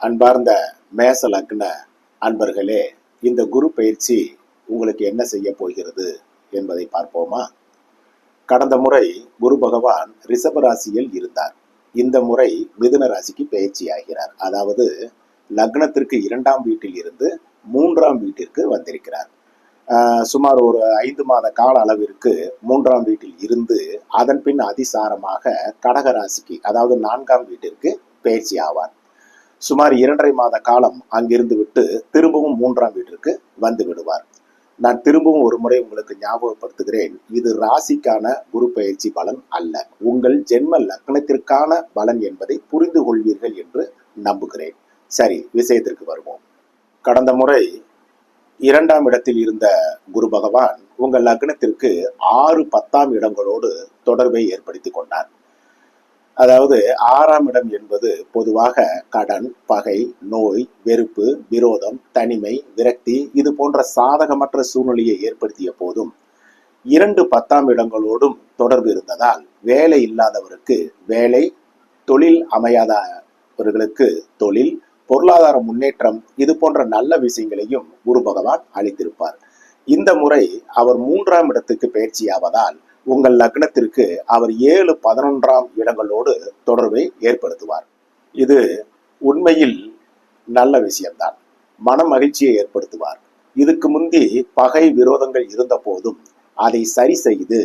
அன்பார்ந்த மேச லக்ன அன்பர்களே, இந்த குரு பயிற்சி உங்களுக்கு என்ன செய்ய போகிறது என்பதை பார்ப்போமா? கடந்த முறை குரு பகவான் ரிஷப ராசியில் இருந்தார். இந்த முறை மிதுன ராசிக்கு பயிற்சி ஆகிறார். அதாவது லக்னத்திற்கு 2ஆம் வீட்டில் இருந்து 3ஆம் வீட்டிற்கு வந்திருக்கிறார். சுமார் ஒரு 5 மாத கால அளவிற்கு 3ஆம் வீட்டில் இருந்து அதன் பின் அதிசாரமாக கடக ராசிக்கு, அதாவது 4ஆம் வீட்டிற்கு பயிற்சி ஆவார். சுமார் 2.5 மாத காலம் அங்கிருந்து விட்டு திரும்பவும் 3ஆம் வீட்டிற்கு வந்து விடுவார். நான் திரும்பவும் ஒரு முறை உங்களுக்கு ஞாபகப்படுத்துகிறேன், இது ராசிக்கான குரு பயிற்சி பலன் அல்ல, உங்கள் ஜென்ம லக்னத்திற்கான பலன் என்பதை புரிந்து கொள்வீர்கள் என்று நம்புகிறேன். சரி, விஷயத்திற்கு வருவோம். கடந்த முறை 2ஆம் இடத்தில் இருந்த குரு பகவான் உங்கள் லக்னத்திற்கு 6, 10ஆம் இடங்களோடு தொடர்பை ஏற்படுத்தி கொண்டார். அதாவது 6ஆம் இடம் என்பது பொதுவாக கடன், பகை, நோய், வெறுப்பு, விரோதம், தனிமை, விரக்தி இது போன்ற சாதகமற்ற சூழ்நிலையை ஏற்படுத்திய போதும் 2, 10ஆம் இடங்களோடும் தொடர்பு இருந்ததால் வேலை இல்லாதவருக்கு வேலை, தொழில் அமையாதவர்களுக்கு தொழில், பொருளாதார முன்னேற்றம் இது போன்ற நல்ல விஷயங்களையும் குரு பகவான் அளித்திருப்பார். இந்த முறை அவர் 3ஆம் இடத்துக்கு பயிற்சியாவதால் உங்கள் லக்னத்திற்கு அவர் 7, 11ஆம் இடங்களோடு தொடர்பை ஏற்படுத்துவார். இது உண்மையில் நல்ல விஷயம்தான். மன மகிழ்ச்சியை ஏற்படுத்துவார். இதுக்கு முந்தி பகை, விரோதங்கள் இருந்த போதும் அதை சரி செய்து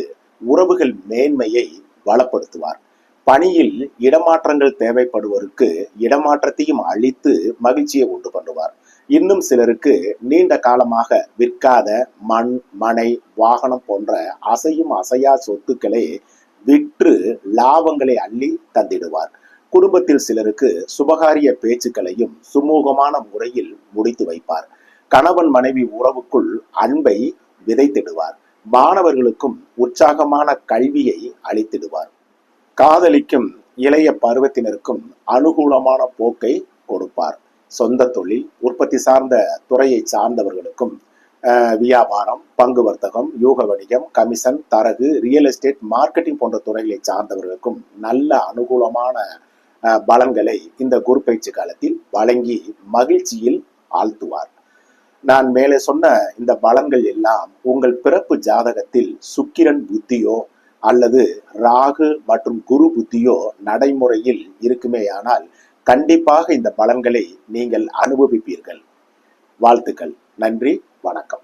உறவுகள் மேன்மையை வளப்படுத்துவார். பணியில் இடமாற்றங்கள் தேவைப்படுவோருக்கு இடமாற்றத்தையும் அளித்து மகிழ்ச்சியை உண்டு பண்ணுவார். இன்னும் சிலருக்கு நீண்ட காலமாக விற்காத மண், மனை, வாகனம் போன்ற அசையும் அசையா சொத்துக்களை விற்று லாபங்களை அள்ளி தந்திடுவார். குடும்பத்தில் சிலருக்கு சுபகாரிய பேச்சுக்களையும் சுமூகமான முறையில் முடித்து வைப்பார். கணவன் மனைவி உறவுக்குள் அன்பை விதைத்திடுவார். மாணவர்களுக்கும் உற்சாகமான கல்வியை அளித்திடுவார். காதலிக்கும் இளைய பருவத்தினருக்கும் அனுகூலமான போக்கை கொடுப்பார். சொந்த தொழில், உற்பத்தி சார்ந்த துறையை சார்ந்தவர்களுக்கும் வியாபாரம், பங்கு வர்த்தகம், யூக வணிகம், கமிஷன், தரகு, ரியல் எஸ்டேட், மார்க்கெட்டிங் போன்ற துறைகளை சார்ந்தவர்களுக்கும் நல்ல அனுகூலமான பலன்களை இந்த குரு பயிற்சி காலத்தில் வழங்கி மகிழ்ச்சியில் ஆழ்த்துவார். நான் மேலே சொன்ன இந்த பலன்கள் எல்லாம் உங்கள் பிறப்பு ஜாதகத்தில் சுக்கிரன் புத்தியோ அல்லது ராகு மற்றும் குரு புத்தியோ நடைமுறையில் இருக்குமேயானால் கண்டிப்பாக இந்த பலன்களை நீங்கள் அனுபவிப்பீர்கள். வாழ்த்துக்கள். நன்றி, வணக்கம்.